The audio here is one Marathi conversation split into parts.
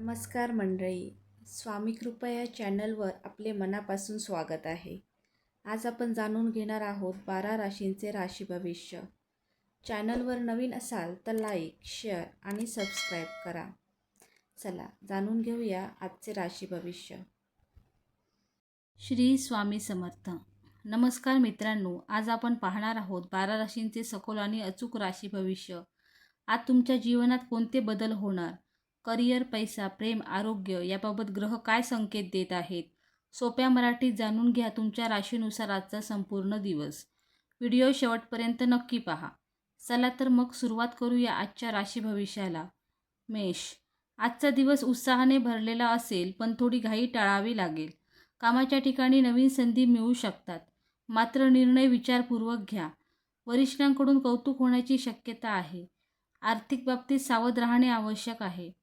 नमस्कार मंडळी. स्वामी कृपा या चॅनलवर आपले मनापासून स्वागत आहे. आज आपण जाणून घेणार आहोत 12 राशींचे राशी भविष्य. चॅनलवर नवीन असाल तर लाईक, शेअर आणि सबस्क्राईब करा. चला जाणून घेऊया आजचे राशी भविष्य. श्री स्वामी समर्थ. नमस्कार मित्रांनो, आज आपण पाहणार आहोत 12 राशींचे सखोल आणि अचूक राशी भविष्य. आज तुमच्या जीवनात कोणते बदल होणार, करिअर, पैसा, प्रेम, आरोग्य याबाबत ग्रह काय संकेत देत आहेत, सोप्या मराठीत जाणून घ्या तुमच्या राशीनुसार आजचा संपूर्ण दिवस. व्हिडिओ शेवटपर्यंत नक्की पहा. चला तर मग सुरुवात करूया आजच्या राशी भविष्याला. मेष. आजचा दिवस उत्साहाने भरलेला असेल, पण थोडी घाई टाळावी लागेल. कामाच्या ठिकाणी नवीन संधी मिळू शकतात, मात्र निर्णय विचारपूर्वक घ्या. वरिष्ठांकडून कौतुक होण्याची शक्यता आहे. आर्थिक बाबतीत सावध राहणे आवश्यक आहे.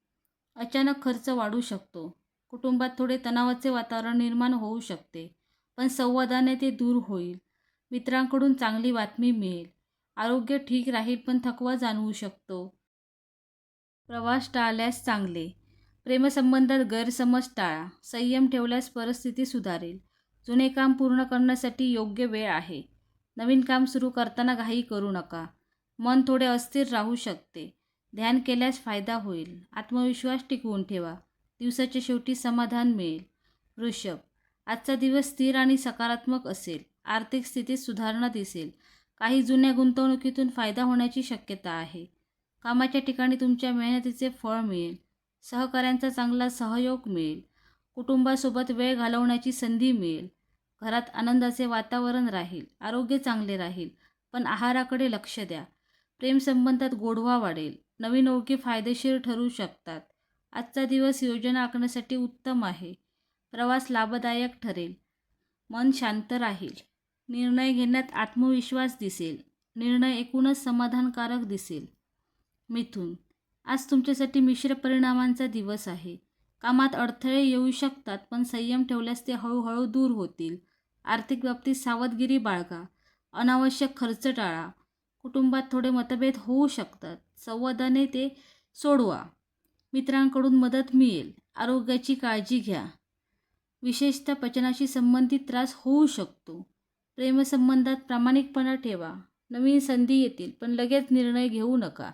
अचानक खर्च वाढू शकतो. कुटुंबात थोडे तणावाचे वातावरण निर्माण होऊ शकते, पण संवादाने ते दूर होईल. मित्रांकडून चांगली बातमी मिळेल. आरोग्य ठीक राहील, पण थकवा जाणवू शकतो. प्रवास टाळल्यास चांगले. प्रेमसंबंधात गैरसमज टाळा. संयम ठेवल्यास परिस्थिती सुधारेल. जुने काम पूर्ण करण्यासाठी योग्य वेळ आहे. नवीन काम सुरू करताना घाई करू नका. मन थोडे अस्थिर राहू शकते. ध्यान केल्यास फायदा होईल. आत्मविश्वास टिकवून ठेवा. दिवसाच्या शेवटी समाधान मिळेल. वृषभ. आजचा दिवस स्थिर आणि सकारात्मक असेल. आर्थिक स्थितीत सुधारणा दिसेल. काही जुन्या गुंतवणुकीतून फायदा होण्याची शक्यता आहे. कामाच्या ठिकाणी तुमच्या मेहनतीचे फळ मिळेल. सहकाऱ्यांचा चांगला सहयोग मिळेल. कुटुंबासोबत वेळ घालवण्याची संधी मिळेल. घरात आनंदाचे वातावरण राहील. आरोग्य चांगले राहील, पण आहाराकडे लक्ष द्या. प्रेमसंबंधात गोडवा वाढेल. नवीन ओळखी फायदेशीर ठरू शकतात. आजचा दिवस योजना आखण्यासाठी उत्तम आहे. प्रवास लाभदायक ठरेल. मन शांत राहील. निर्णय घेण्यात आत्मविश्वास दिसेल. निर्णय एकूणच समाधानकारक दिसेल. मिथुन. आज तुमच्यासाठी मिश्र परिणामांचा दिवस आहे. कामात अडथळे येऊ शकतात, पण संयम ठेवल्यास ते हळूहळू दूर होतील. आर्थिक बाबतीत सावधगिरी बाळगा. अनावश्यक खर्च टाळा. कुटुंबात थोडे मतभेद होऊ शकतात. संवादाने ते सोडवा. मित्रांकडून मदत मिळेल. आरोग्याची काळजी घ्या. विशेषतः पचनाशी संबंधित त्रास होऊ शकतो. प्रेमसंबंधात प्रामाणिकपणा ठेवा. नवीन संधी येतील, पण लगेच निर्णय घेऊ नका.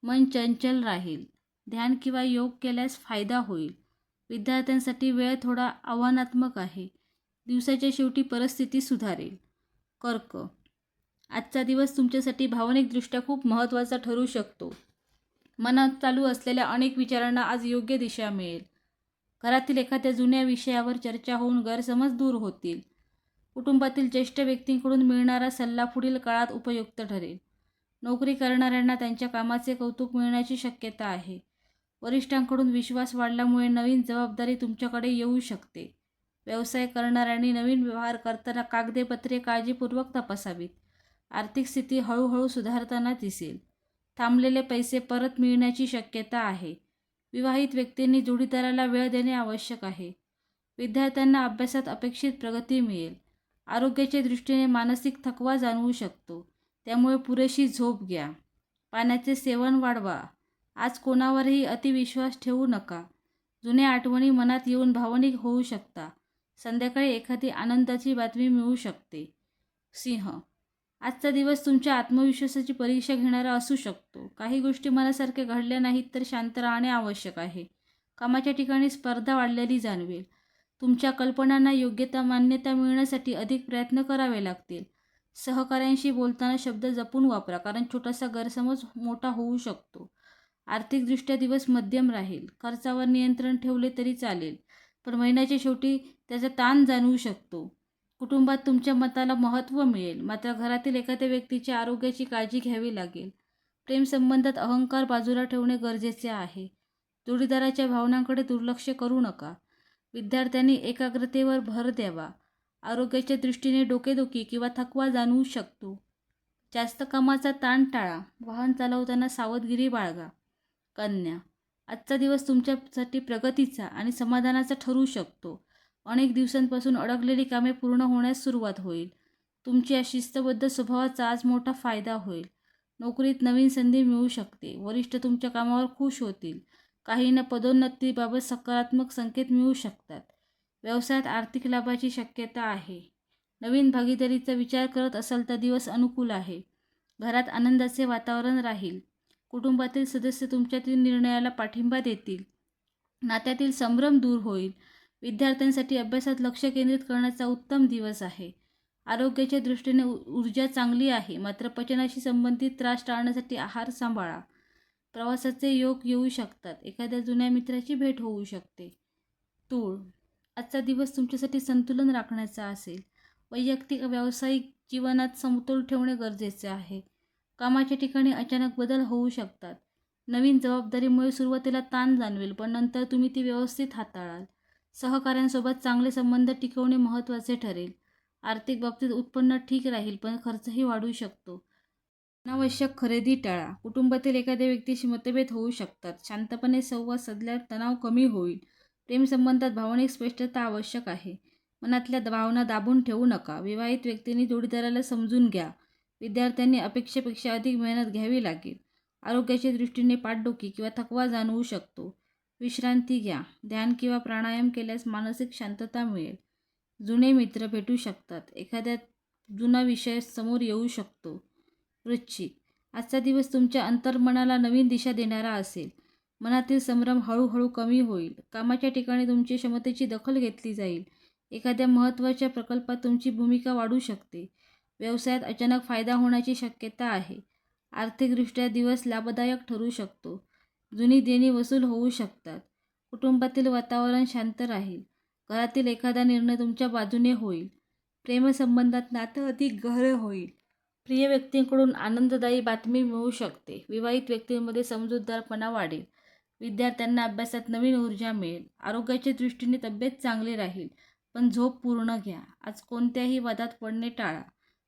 मन चंचल राहील. ध्यान किंवा योग केल्यास फायदा होईल. विद्यार्थ्यांसाठी वेळ थोडा आव्हानात्मक आहे. दिवसाच्या शेवटी परिस्थिती सुधारेल. कर्क. आजचा दिवस तुमच्यासाठी भावनिकदृष्ट्या खूप महत्त्वाचा ठरू शकतो. मनात चालू असलेल्या अनेक विचारांना आज योग्य दिशा मिळेल. घरातील एखाद्या जुन्या विषयावर चर्चा होऊन गैरसमज दूर होतील. कुटुंबातील ज्येष्ठ व्यक्तींकडून मिळणारा सल्ला पुढील काळात उपयुक्त ठरेल. नोकरी करणाऱ्यांना त्यांच्या कामाचे कौतुक मिळण्याची शक्यता आहे. वरिष्ठांकडून विश्वास वाढल्यामुळे नवीन जबाबदारी तुमच्याकडे येऊ शकते. व्यवसाय करणाऱ्यांनी नवीन व्यवहार करताना कागदपत्रे काळजीपूर्वक तपासावीत. आर्थिक स्थिती हळूहळू सुधारताना दिसेल. थांबलेले पैसे परत मिळण्याची शक्यता आहे. विवाहित व्यक्तींनी जोडीदाराला वेळ देणे आवश्यक आहे. विद्यार्थ्यांना अभ्यासात अपेक्षित प्रगती मिळेल. आरोग्याच्या दृष्टीने मानसिक थकवा जाणवू शकतो, त्यामुळे पुरेशी झोप घ्या. पाण्याचे सेवन वाढवा. आज कोणावरही अतिविश्वास ठेवू नका. जुन्या आठवणी मनात येऊन भावनिक होऊ शकता. संध्याकाळी एखादी आनंदाची बातमी मिळू शकते. सिंह. आजचा दिवस तुमच्या आत्मविश्वासाची परीक्षा घेणारा असू शकतो. काही गोष्टी मनासारख्या घडल्या नाहीत तर शांत राहणे आवश्यक आहे. कामाच्या ठिकाणी स्पर्धा वाढलेली जाणवेल. तुमच्या कल्पनांना योग्यता मान्यता मिळण्यासाठी अधिक प्रयत्न करावे लागतील. सहकाऱ्यांशी बोलताना शब्द जपून वापरा, कारण छोटासा गैरसमज मोठा होऊ शकतो. आर्थिकदृष्ट्या दिवस मध्यम राहील. खर्चावर नियंत्रण ठेवले तरी चालेल, पण महिन्याच्या शेवटी त्याचा ताण जाणवू शकतो. कुटुंबात तुमच्या मताला महत्त्व मिळेल, मात्र घरातील एखाद्या व्यक्तीच्या आरोग्याची काळजी घ्यावी लागेल. प्रेमसंबंधात अहंकार बाजूला ठेवणे गरजेचे आहे. जोडीदाराच्या भावनांकडे दुर्लक्ष करू नका. विद्यार्थ्यांनी एकाग्रतेवर भर द्यावा. आरोग्याच्या दृष्टीने डोकेदुखी किंवा थकवा जाणवू शकतो. जास्त कामाचा ताण टाळा. वाहन चालवताना सावधगिरी बाळगा. कन्या. आजचा दिवस तुमच्यासाठी प्रगतीचा आणि समाधानाचा ठरू शकतो. अनेक दिवसांपासून अडकलेली कामे पूर्ण होण्यास सुरुवात होईल. तुमच्या शिस्तबद्ध स्वभावाचा आज मोठा फायदा होईल. नोकरीत नवीन संधी मिळू शकते. वरिष्ठ तुमच्या कामावर खुश होतील. काहींना पदोन्नतीबाबत सकारात्मक संकेत मिळू शकतात. व्यवसायात आर्थिक लाभाची शक्यता आहे. नवीन भागीदारीचा विचार करत असाल तर दिवस अनुकूल आहे. घरात आनंदाचे वातावरण राहील. कुटुंबातील सदस्य तुमच्यातील निर्णयाला पाठिंबा देतील. नात्यातील संभ्रम दूर होईल. विद्यार्थ्यांसाठी अभ्यासात लक्ष केंद्रित करण्याचा उत्तम दिवस आहे. आरोग्याच्या दृष्टीने ऊर्जा चांगली आहे, मात्र पचनाशी संबंधित त्रास टाळण्यासाठी आहार सांभाळा. प्रवासाचे योग येऊ शकतात. एखाद्या जुन्या मित्राची भेट होऊ शकते. तूळ, आजचा दिवस तुमच्यासाठी संतुलन राखण्याचा असेल. वैयक्तिक व्यावसायिक जीवनात समतोल ठेवणे गरजेचे आहे. कामाच्या ठिकाणी अचानक बदल होऊ शकतात. नवीन जबाबदारीमुळे सुरुवातीला ताण जाणवेल, पण नंतर तुम्ही ती व्यवस्थित हाताळाल. सहकाऱ्यांसोबत चांगले संबंध टिकवणे महत्त्वाचे ठरेल. आर्थिक बाबतीत उत्पन्न ठीक राहील, पण खर्चही वाढू शकतो. अनावश्यक खरेदी टाळा. कुटुंबातील एखाद्या व्यक्तीशी मतभेद होऊ शकतात. शांतपणे संवाद साधल्यास तणाव कमी होईल. प्रेमसंबंधात भावनिक स्पष्टता आवश्यक आहे. मनातल्या भावना दाबून ठेवू नका. विवाहित व्यक्तींनी जोडीदाराला समजून घ्या. विद्यार्थ्यांनी अपेक्षेपेक्षा अधिक मेहनत घ्यावी लागेल. आरोग्याच्या दृष्टीने पाठदुखी किंवा थकवा जाणवू शकतो. विश्रांती घ्या. ध्यान किंवा प्राणायाम केल्यास मानसिक शांतता मिळेल. जुने मित्र भेटू शकतात. एखाद्या जुना विषय समोर येऊ शकतो. वृश्चिक, आजचा दिवस तुमच्या अंतर्मनाला नवीन दिशा देणारा असेल. मनातील संभ्रम हळूहळू कमी होईल. कामाच्या ठिकाणी तुमच्या क्षमतेची दखल घेतली जाईल. एखाद्या महत्त्वाच्या प्रकल्पात तुमची भूमिका वाढू शकते. व्यवसायात अचानक फायदा होण्याची शक्यता आहे. आर्थिकदृष्ट्या दिवस लाभदायक ठरू शकतो. जुनी देणी वसूल होऊ शकतात. कुटुंबातील वातावरण शांत राहील. घरातील एखादा निर्णय तुमच्या बाजूने होईल. प्रेमसंबंधात नातं अधिक गहरे होईल. प्रिय व्यक्तींकडून आनंददायी बातमी मिळू शकते. विवाहित व्यक्तींमध्ये समजूतदारपणा वाढेल. विद्यार्थ्यांना अभ्यासात नवीन ऊर्जा मिळेल. आरोग्याच्या दृष्टीने तब्येत चांगली राहील, पण झोप पूर्ण घ्या. आज कोणत्याही वादात पडणे टाळा.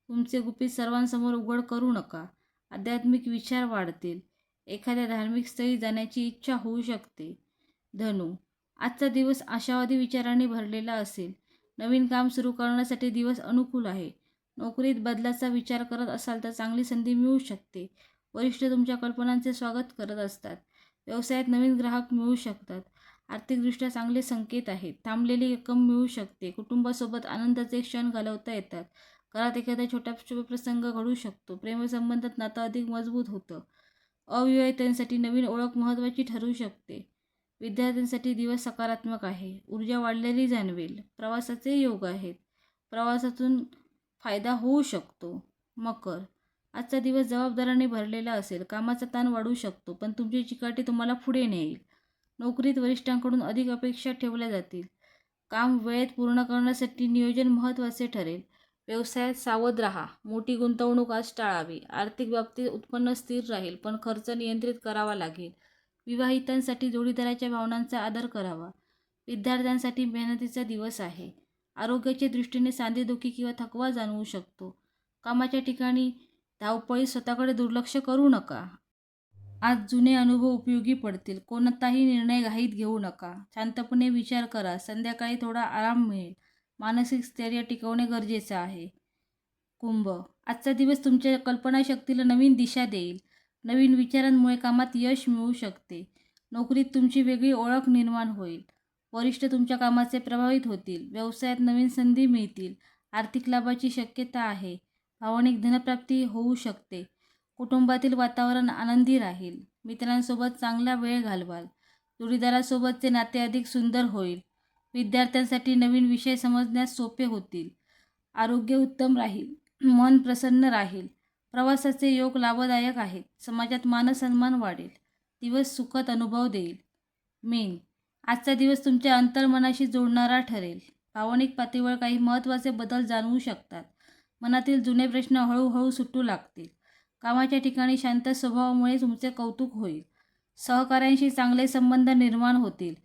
तुमचे गुपित सर्वांसमोर उघड करू नका. आध्यात्मिक विचार वाढतील. एखाद्या धार्मिक स्थळी जाण्याची इच्छा होऊ शकते. धनु, आजचा दिवस आशावादी विचारांनी भरलेला असेल. नवीन काम सुरू करण्यासाठी दिवस अनुकूल आहे. नोकरीत बदलाचा विचार करत असाल तर चांगली संधी मिळू शकते. वरिष्ठ तुमच्या कल्पनांचे स्वागत करत असतात. व्यवसायात नवीन ग्राहक मिळू शकतात. आर्थिकदृष्ट्या चांगले संकेत आहेत. थांबलेली रक्कम मिळू शकते. कुटुंबासोबत आनंदाचे क्षण घालवता येतात. घरात एखादा छोटा शुभप्रसंग घडू शकतो. प्रेमसंबंधात नातं अधिक मजबूत होतं. अविवाहितांसाठी नवीन ओळख महत्त्वाची ठरू शकते. विद्यार्थ्यांसाठी दिवस सकारात्मक आहे. ऊर्जा वाढलेली जाणवेल. प्रवासाचे योग आहेत. प्रवासातून फायदा होऊ शकतो. मकर, आजचा दिवस जबाबदाऱ्याने भरलेला असेल. कामाचा ताण वाढू शकतो, पण तुमची चिकाटी तुम्हाला पुढे नेईल. नोकरीत वरिष्ठांकडून अधिक अपेक्षा ठेवल्या जातील. काम वेळेत पूर्ण करण्यासाठी नियोजन महत्त्वाचे ठरेल. व्यवसायात सावध राहा. मोठी गुंतवणूक आज टाळावी. आर्थिक बाबतीत उत्पन्न स्थिर राहील, पण खर्च नियंत्रित करावा लागेल. विवाहितांसाठी जोडीदाराच्या भावनांचा आदर करावा. विद्यार्थ्यांसाठी मेहनतीचा दिवस आहे. आरोग्याच्या दृष्टीने सांधेदुखी किंवा थकवा जाणवू शकतो. कामाच्या ठिकाणी धावपळीत स्वतःकडे दुर्लक्ष करू नका. आज जुने अनुभव उपयोगी पडतील. कोणताही निर्णय घाईत घेऊ नका. शांतपणे विचार करा. संध्याकाळी थोडा आराम मिळेल. मानसिक स्थैर्य टिकवणे गरजेचे आहे. कुंभ, आजचा दिवस तुमच्या कल्पनाशक्तीला नवीन दिशा देईल. नवीन विचारांमुळे कामात यश मिळू शकते. नोकरीत तुमची वेगळी ओळख निर्माण होईल. वरिष्ठ तुमच्या कामाचे प्रभावित होतील. व्यवसायात नवीन संधी मिळतील. आर्थिक लाभाची शक्यता आहे. भावनिक धनप्राप्ती होऊ शकते. कुटुंबातील वातावरण आनंदी राहील. मित्रांसोबत चांगला वेळ घालवाल. जोडीदारासोबतचे नाते अधिक सुंदर होईल. विद्यार्थ्यांसाठी नवीन विषय समजण्यास सोपे होतील. आरोग्य उत्तम राहील. मन प्रसन्न राहील. प्रवासाचे योग लाभदायक आहेत. समाजात मानसन्मान वाढेल. दिवस सुखद अनुभव देईल. मीन, आजचा दिवस तुमच्या अंतर्मनाशी जोडणारा ठरेल. भावनिक पातळीवर काही महत्त्वाचे बदल जाणवू शकतात. मनातील जुने प्रश्न हळूहळू सुटू लागतील. कामाच्या ठिकाणी शांत स्वभावामुळे तुमचे कौतुक होईल. सहकाऱ्यांशी चांगले संबंध निर्माण होतील.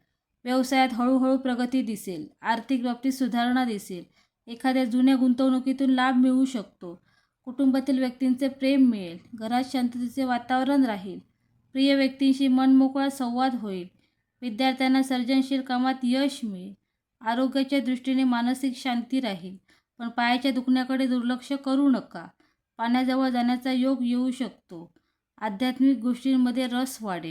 व्यवसायात हळूहळू प्रगती दिसेल. आर्थिक बाबतीत सुधारणा दिसेल. एखाद्या जुन्या गुंतवणुकीतून लाभ मिळू शकतो. कुटुंबातील व्यक्तींचे प्रेम मिळेल. घरात शांततेचे वातावरण राहील. प्रिय व्यक्तींशी मनमोकळा संवाद होईल. विद्यार्थ्यांना सर्जनशील कामात यश मिळेल. आरोग्याच्या दृष्टीने मानसिक शांती राहील, पण पायाच्या दुखण्याकडे दुर्लक्ष करू नका. पाण्याजवळ जाण्याचा योग येऊ शकतो. आध्यात्मिक गोष्टींमध्ये रस वाढेल.